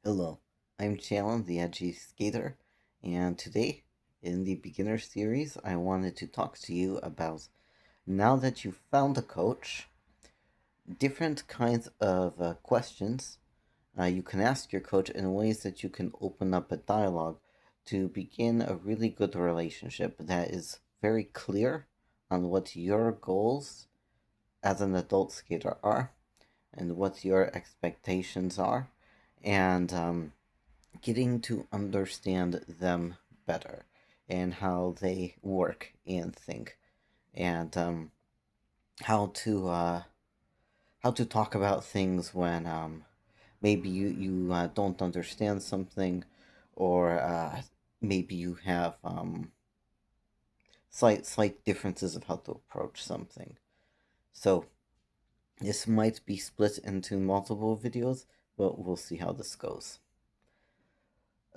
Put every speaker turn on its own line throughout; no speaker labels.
Hello, I'm Challen, the Edgy Skater, and today, in the beginner series, I wanted to talk to you about now that you've found a coach, different kinds of questions you can ask your coach in ways that you can open up a dialogue to begin a really good relationship that is very clear on what your goals as an adult skater are and what your expectations are, and getting to understand them better and how they work and think, and how to uh, how to talk about things when maybe you don't understand something, or maybe you have slight differences of how to approach something. So this might be split into multiple videos, but we'll see how this goes.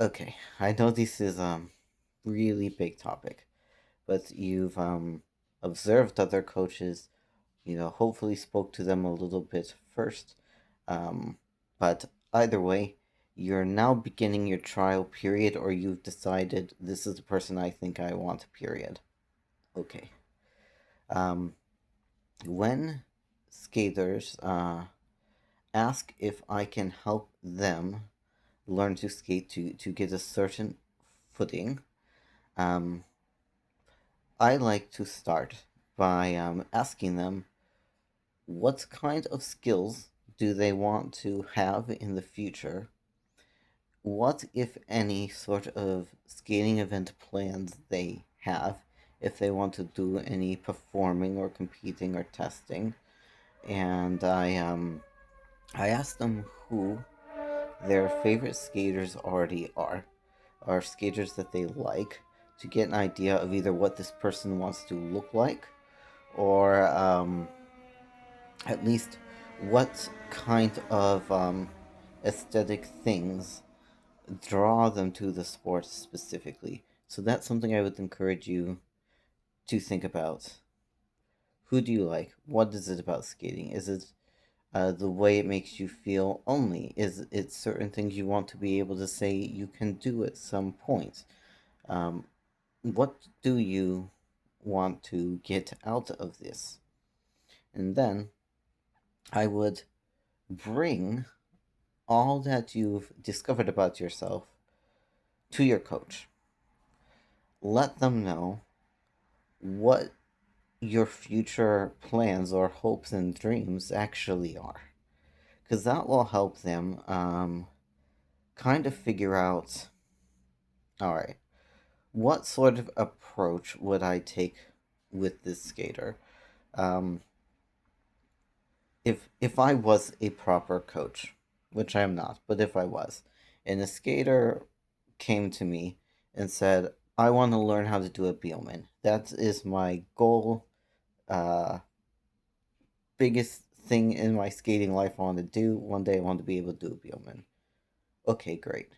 Okay, I know this is really big topic, but you've observed other coaches, hopefully spoke to them a little bit first. Um, but either way, you're now beginning your trial period, or you've decided this is the person I think I want, period. Okay. Um, when skaters ask if I can help them learn to skate to get a certain footing, um, I like to start by asking them what kind of skills do they want to have in the future? What, if any, sort of skating event plans they have if they want to do any performing or competing or testing? And I asked them who their favorite skaters already are skaters that they like, to get an idea of either what this person wants to look like, or at least what kind of aesthetic things draw them to the sport specifically. So that's something I would encourage you to think about. Who do you like? What is it about skating? Is it the way it makes you feel only? Is it certain things you want to be able to say you can do at some point? Um, what do you want to get out of this? And then I would bring all that you've discovered about yourself to your coach. Let them know what your future plans or hopes and dreams actually are. Because that will help them kind of figure out, all right, what sort of approach would I take with this skater? Um, if I was a proper coach, which I am not, but if I was, and a skater came to me and said, "I want to learn how to do a Beelman. That is my goal. Uh, biggest thing in my skating life I want to do. One day I want to be able to do a Beelman." Okay, great.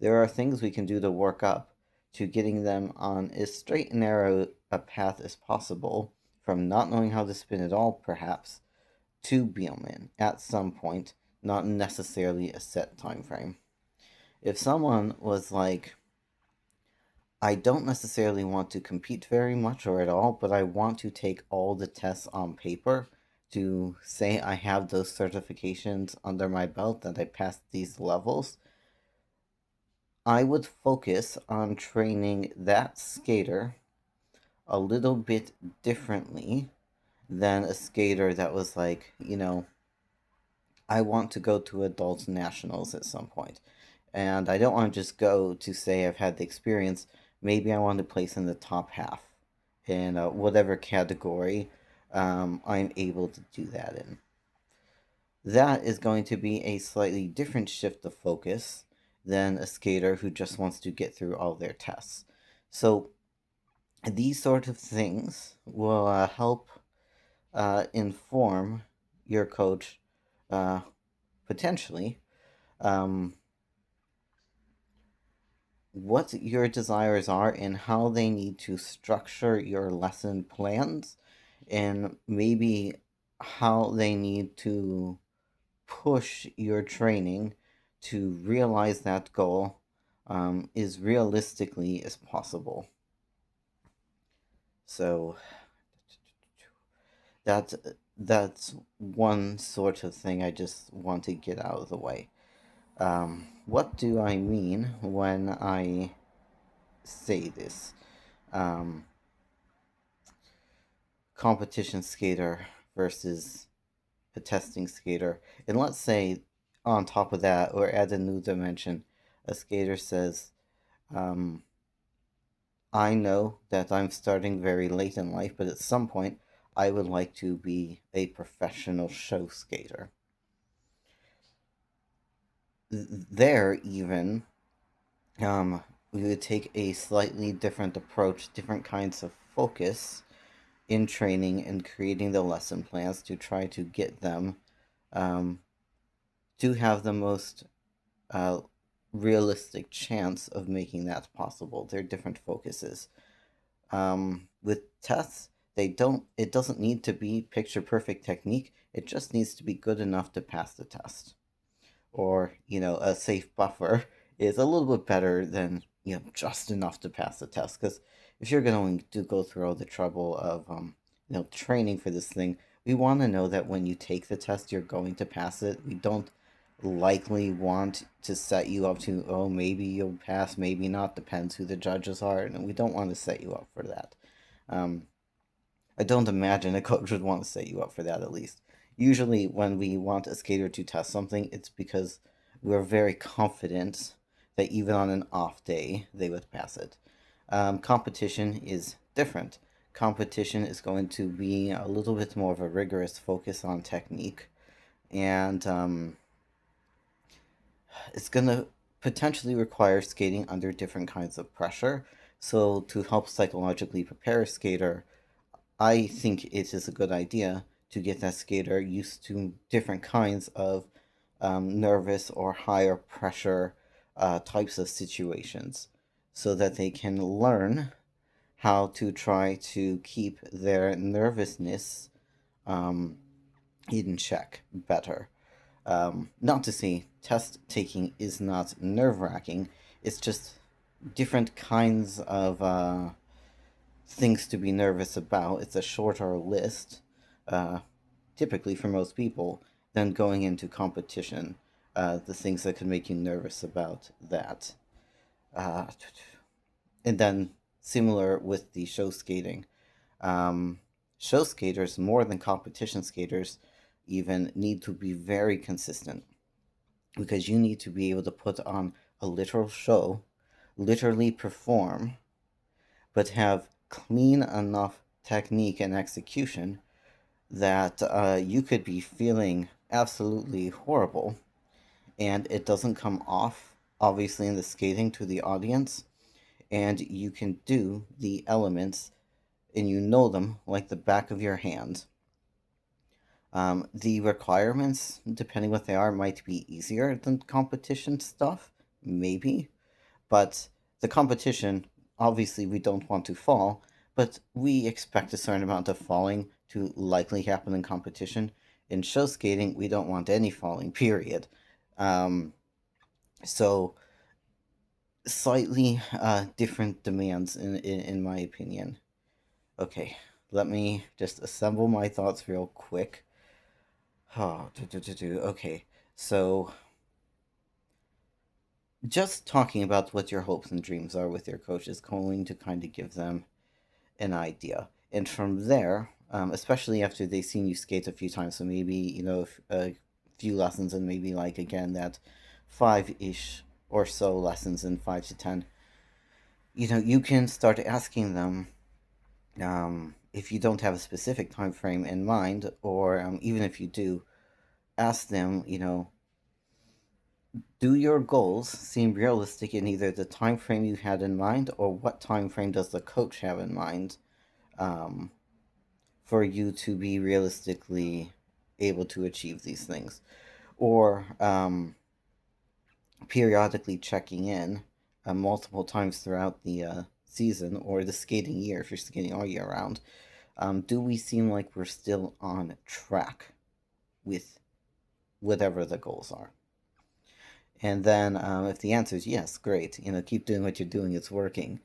There are things we can do to work up to getting them on as straight and narrow a path as possible, from not knowing how to spin at all, perhaps, to Beelman at some point, not necessarily a set time frame. If someone was like, I don't necessarily want to compete very much or at all, but I want to take all the tests on paper to say I have those certifications under my belt, that I passed these levels, I would focus on training that skater a little bit differently than a skater that was like, I want to go to adult nationals at some point. And I don't want to just go to say I've had the experience. Maybe I want to place in the top half in whatever category I'm able to do that in. That is going to be a slightly different shift of focus than a skater who just wants to get through all their tests. So these sort of things will help inform your coach, uh, potentially, um, what your desires are and how they need to structure your lesson plans, and maybe how they need to push your training to realize that goal as realistically as possible. So that that's one sort of thing I just want to get out of the way. What do I mean when I say this? Um, Competition skater versus a testing skater. And let's say on top of that, or add a new dimension, a skater says, um, I know that I'm starting very late in life, but at some point I would like to be a professional show skater. There, even, we would take a slightly different approach, different kinds of focus in training and creating the lesson plans to try to get them um, to have the most uh, realistic chance of making that possible. They're different focuses. With tests, they don't. It doesn't need to be picture perfect technique. It just needs to be good enough to pass the test, or a safe buffer is a little bit better than just enough to pass the test. Because if you're going to go through all the trouble of training for this thing, we want to know that when you take the test, you're going to pass it. We don't likely want to set you up to, oh, maybe you'll pass, maybe not, depends who the judges are, and we don't want to set you up for that. um, I don't imagine a coach would want to set you up for that, at least. Usually when we want a skater to test something, it's because we're very confident that even on an off day they would pass it. Competition is different. Competition is going to be a little bit more of a rigorous focus on technique, and it's going to potentially require skating under different kinds of pressure. So, to help psychologically prepare a skater, I think it is a good idea to get that skater used to different kinds of nervous or higher pressure types of situations so that they can learn how to try to keep their nervousness um, in check better. Not to say test taking is not nerve wracking, it's just different kinds of things to be nervous about. It's a shorter list, uh, typically for most people, than going into competition. The things that could make you nervous about that. Uh, and then, similar with the show skating. Um, Show skaters, more than competition skaters, even need to be very consistent because you need to be able to put on a literal show, literally perform, but have clean enough technique and execution that you could be feeling absolutely horrible and it doesn't come off, obviously, in the skating to the audience. And you can do the elements and you know them like the back of your hand. The requirements, depending what they are, might be easier than competition stuff, maybe. But the competition, obviously, we don't want to fall, but we expect a certain amount of falling to likely happen in competition. In show skating, we don't want any falling, period. Um, so, slightly different demands, in my opinion. Okay, let me just assemble my thoughts real quick. Oh, okay, so just talking about what your hopes and dreams are with your coach is going to kind of give them an idea. And from there, especially after they've seen you skate a few times, so maybe, a few lessons and maybe like again that five ish or so lessons in 5 to 10, you can start asking them, if you don't have a specific time frame in mind, or even if you do, ask them, do your goals seem realistic in either the time frame you had in mind or what time frame does the coach have in mind? Um, for you to be realistically able to achieve these things, or periodically checking in multiple times throughout the season or the skating year if you're skating all year round. Do we seem like we're still on track with whatever the goals are? And then if the answer is yes, great. Keep doing what you're doing. It's working.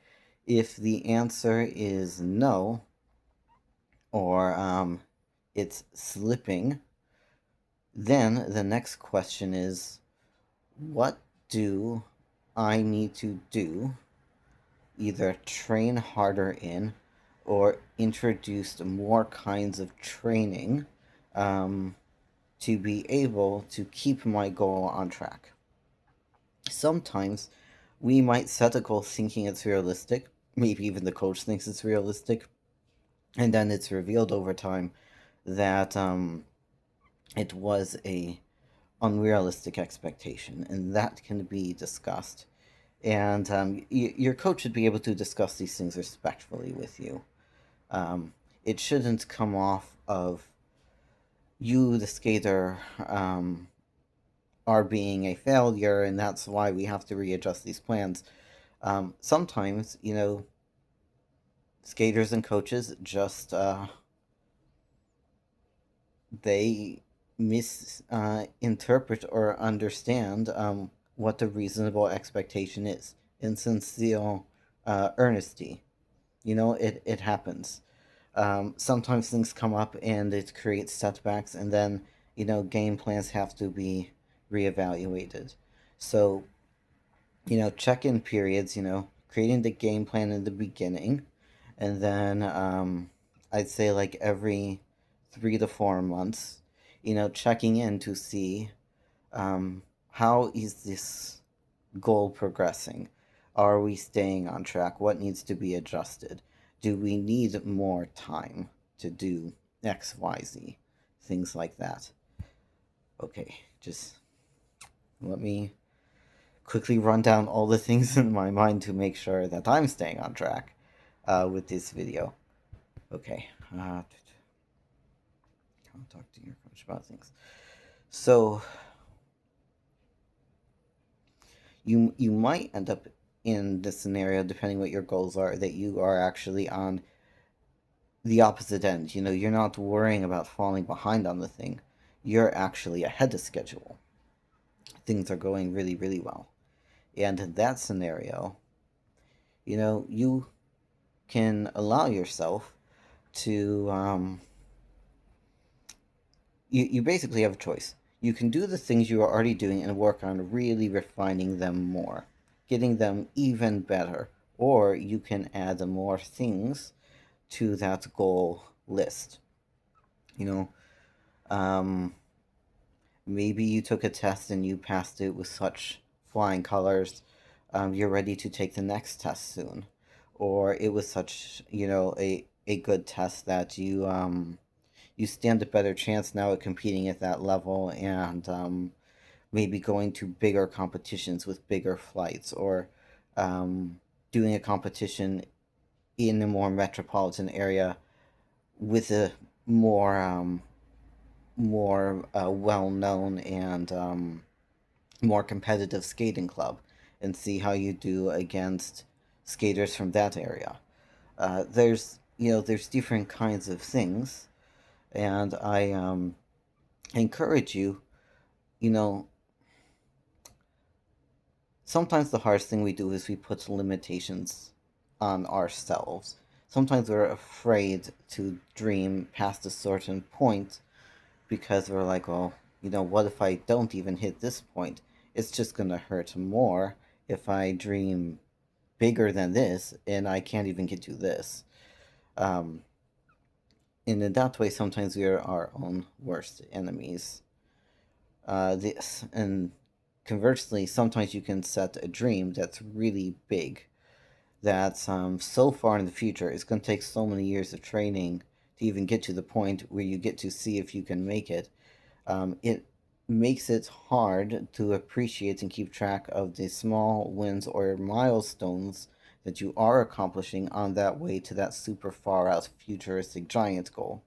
If the answer is no, or it's slipping, then the next question is, what do I need to do? Either train harder in or introduce more kinds of training um, to be able to keep my goal on track. Sometimes we might set a goal thinking it's realistic, maybe even the coach thinks it's realistic, and then it's revealed over time that it was a unrealistic expectation, and that can be discussed. And your coach should be able to discuss these things respectfully with you. Um, it shouldn't come off of you, the skater, are being a failure, and that's why we have to readjust these plans. Sometimes, skaters and coaches just they misinterpret or understand what the reasonable expectation is. In sincere earnesty, it happens. Sometimes things come up and it creates setbacks, and then game plans have to be reevaluated. So check-in periods. Creating the game plan in the beginning, and then I'd say like every 3 to 4 months, checking in to see how is this goal progressing? Are we staying on track? What needs to be adjusted? Do we need more time to do X, Y, Z? Things like that. Okay, just let me quickly run down all the things in my mind to make sure that I'm staying on track with this video. Okay. Talk to your coach about things. So you might end up in this scenario, depending what your goals are, that you are actually on the opposite end. You're not worrying about falling behind on the thing. You're actually ahead of schedule. Things are going really, really well. And in that scenario, you can allow yourself to you basically have a choice. You can do the things you are already doing and work on really refining them more, getting them even better, or you can add more things to that goal list. You know, um, maybe you took a test and you passed it with such flying colors. You're ready to take the next test soon, or it was such a good test that you stand a better chance now at competing at that level, and maybe going to bigger competitions with bigger flights, or um, doing a competition in a more metropolitan area with a more well known and more competitive skating club, and see how you do against skaters from that area. There's different kinds of things, and I encourage you. You know, Sometimes the hardest thing we do is we put limitations on ourselves. Sometimes we're afraid to dream past a certain point because we're like, well, what if I don't even hit this point? It's just going to hurt more if I dream bigger than this and I can't even get to this. Um, and in that way, sometimes we are our own worst enemies. And conversely, sometimes you can set a dream that's really big, that's so far in the future. It's going to take so many years of training to even get to the point where you get to see if you can make it. It makes it hard to appreciate and keep track of the small wins or milestones that you are accomplishing on that way to that super far out futuristic giant goal.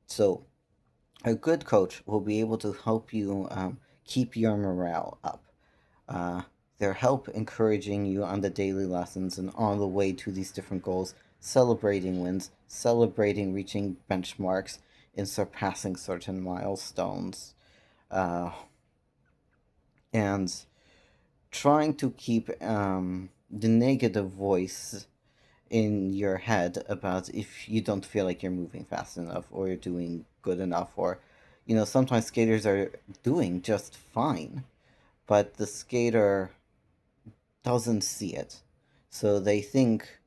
So, a good coach will be able to help you keep your morale up. Uh, their help encouraging you on the daily lessons and on the way to these different goals, celebrating wins, celebrating reaching benchmarks, and surpassing certain milestones. Uh, and trying to keep the negative voice in your head about if you don't feel like you're moving fast enough or you're doing good enough, or sometimes skaters are doing just fine, but the skater doesn't see it, so they think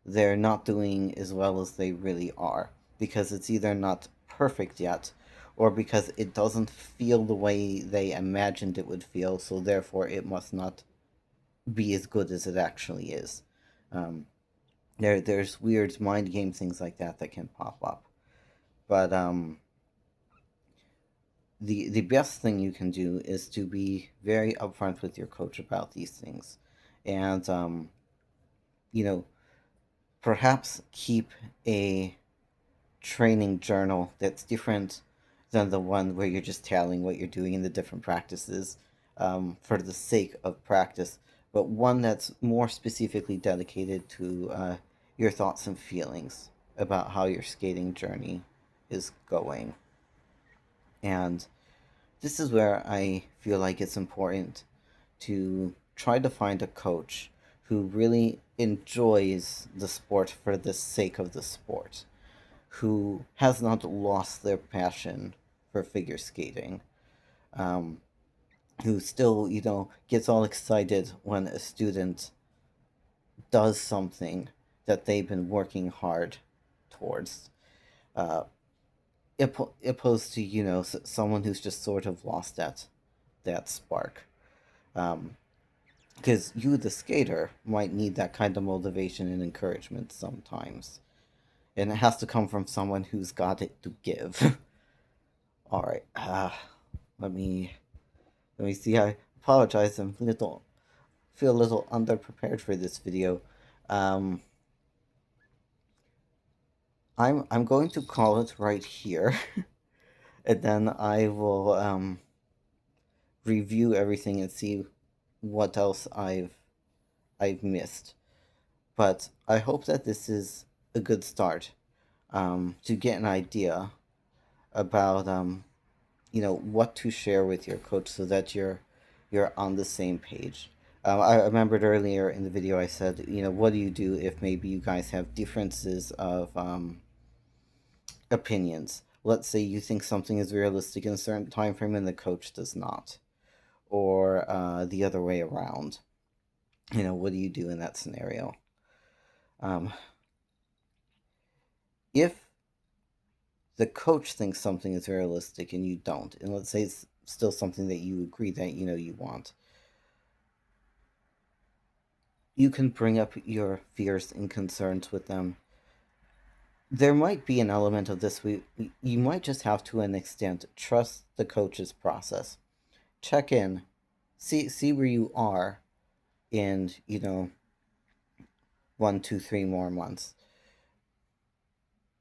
they're not doing as well as they really are, because it's either not perfect yet, or because it doesn't feel the way they imagined it would feel, so therefore it must not be as good as it actually is. um, there's weird mind game things like that that can pop up. But the best thing you can do is to be very upfront with your coach about these things, and you know perhaps keep a training journal that's different than the one where you're just telling what you're doing in the different practices, for the sake of practice, but one that's more specifically dedicated to your thoughts and feelings about how your skating journey is going. And this is where I feel like it's important to try to find a coach who really enjoys the sport for the sake of the sport, who has not lost their passion for figure skating, um, who still, gets all excited when a student does something that they've been working hard towards, uh, opposed to, someone who's just sort of lost that spark. Because you, the skater, might need that kind of motivation and encouragement sometimes. And it has to come from someone who's got it to give. All right. Let me let me see. I apologize. Feel a little underprepared for this video. Um, I'm going to call it right here, and then I will review everything and see what else I've missed. But I hope that this is a good start, to get an idea about what to share with your coach so that you're on the same page. I remembered earlier in the video I said, what do you do if maybe you guys have differences of opinions? Let's say you think something is realistic in a certain time frame and the coach does not, or the other way around. What do you do in that scenario? Um, if the coach thinks something is realistic and you don't, and let's say it's still something that you agree that you want, you can bring up your fears and concerns with them. There might be an element of this. You might just have to an extent trust the coach's process. Check in, see where you are in 1, 2, 3 more months.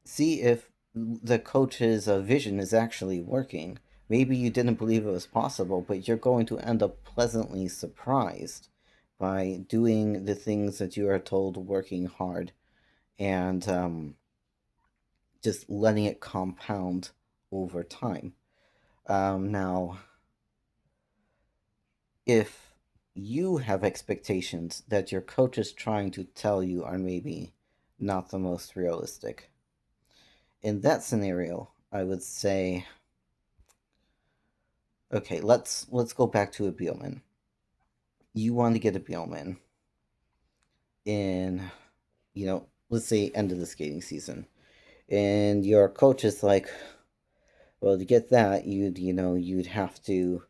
See if the coach's vision is actually working. Maybe you didn't believe it was possible, but you're going to end up pleasantly surprised by doing the things that you are told, working hard, and just letting it compound over time. Now, if you have expectations that your coach is trying to tell you are maybe not the most realistic, in that scenario, I would say, okay, let's go back to a Beelman. You want to get a Beelman in, let's say end of the skating season, and your coach is like, well, to get that, you'd have to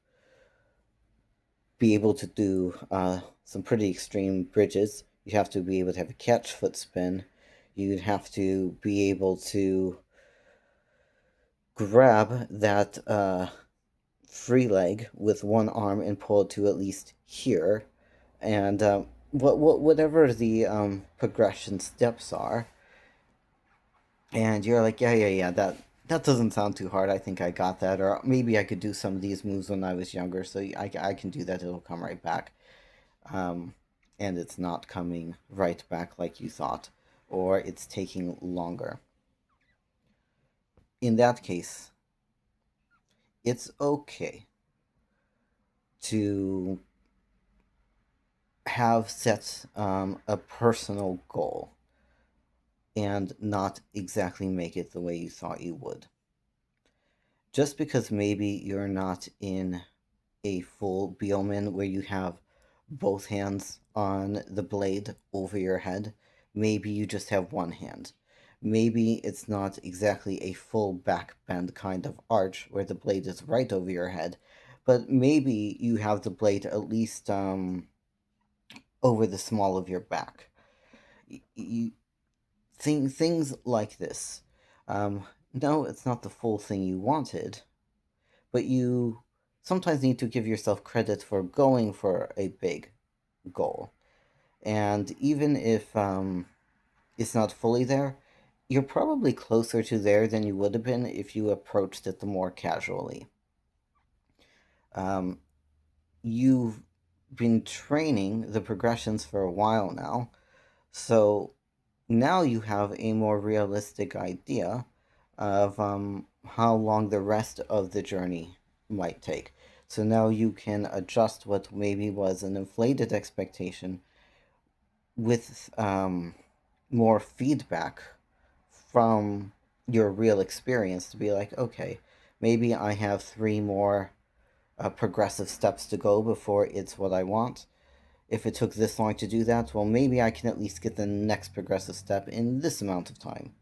be able to do some pretty extreme bridges. You'd have to be able to have a catch foot spin. You'd have to be able to grab that free leg with one arm and pull it to at least here, and whatever the progression steps are. And you're like, yeah, that doesn't sound too hard. I think I got that. Or maybe I could do some of these moves when I was younger, so I can do that. It'll come right back. Um, and it's not coming right back like you thought, or it's taking longer. In that case, it's okay to have set a personal goal and not exactly make it the way you thought you would. Just because maybe you're not in a full Bioman where you have both hands on the blade over your head, maybe you just have one hand. Maybe it's not exactly a full back bend kind of arch where the blade is right over your head, but maybe you have the blade at least over the small of your back. You, things like this. No, it's not the full thing you wanted, but you sometimes need to give yourself credit for going for a big goal. And even if it's not fully there, you're probably closer to there than you would have been if you approached it the more casually. Um, you've been training the progressions for a while now, so now you have a more realistic idea of how long the rest of the journey might take. So now you can adjust what maybe was an inflated expectation with more feedback from your real experience to be like, okay, maybe I have 3 more progressive steps to go before it's what I want. If it took this long to do that, well, maybe I can at least get the next progressive step in this amount of time.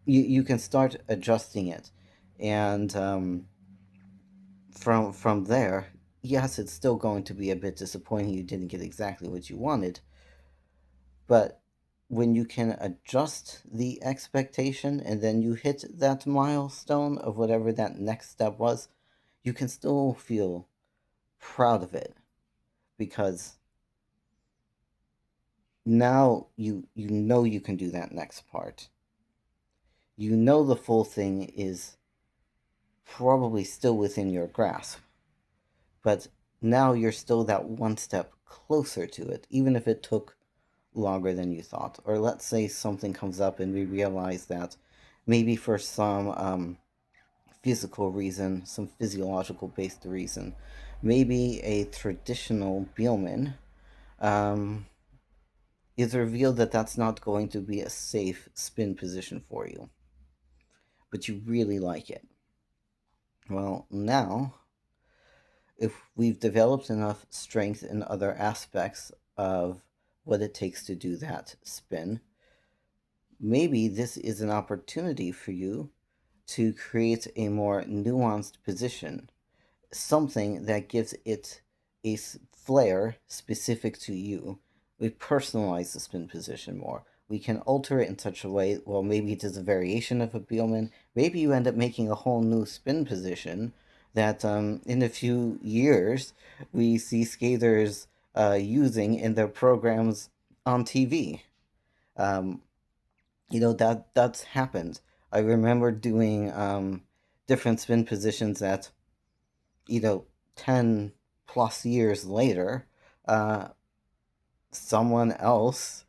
You can start adjusting it, and from there, yes, it's still going to be a bit disappointing you didn't get exactly what you wanted, but when you can adjust the expectation and then you hit that milestone of whatever that next step was, you can still feel proud of it because now you know you can do that next part. You know the full thing is probably still within your grasp, but now you're still that one step closer to it, even if it took longer than you thought. Or let's say something comes up and we realize that maybe for some physical reason, some physiological based reason, maybe a traditional Bielman um, is revealed that that's not going to be a safe spin position for you, but you really like it. Well, now, if we've developed enough strength in other aspects of what it takes to do that spin, maybe this is an opportunity for you to create a more nuanced position, something that gives it a flair specific to you. We personalize the spin position more. We can alter it in such a way, well, maybe it is a variation of a Bielman. Maybe you end up making a whole new spin position that in a few years we see skaters using in their programs on TV. Um, that's happened. I remember doing different spin positions that, you know, 10 plus years later, uh, someone else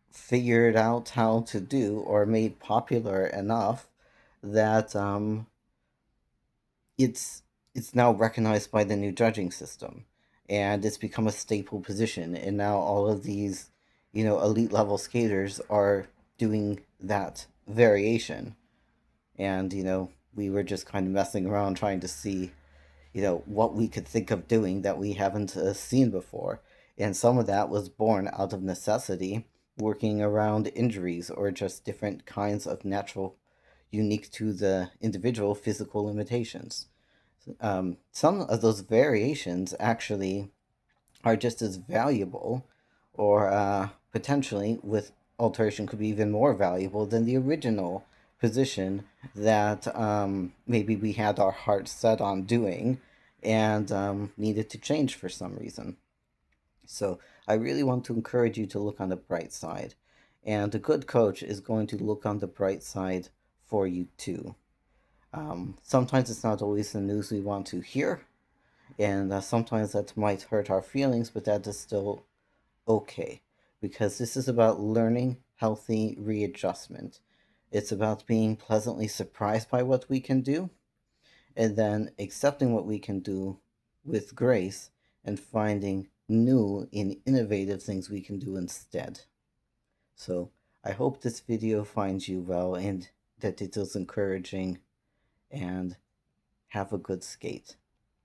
figured out how to do or made popular enough that it's it's now recognized by the new judging system, and it's become a staple position. And now all of these, elite level skaters are doing that variation. And we were just kind of messing around trying to see what we could think of doing that we haven't seen before. And some of that was born out of necessity, working around injuries or just different kinds of natural, unique to the individual physical limitations. Some of those variations actually are just as valuable, or potentially with alteration could be even more valuable than the original position that maybe we had our hearts set on doing and needed to change for some reason. So I really want to encourage you to look on the bright side. And a good coach is going to look on the bright side for you too. Sometimes it's not always the news we want to hear, and sometimes that might hurt our feelings, but that is still okay because this is about learning healthy readjustment. It's about being pleasantly surprised by what we can do and then accepting what we can do with grace and finding new and innovative things we can do instead. So I hope this video finds you well and that it is encouraging, and have a good skate.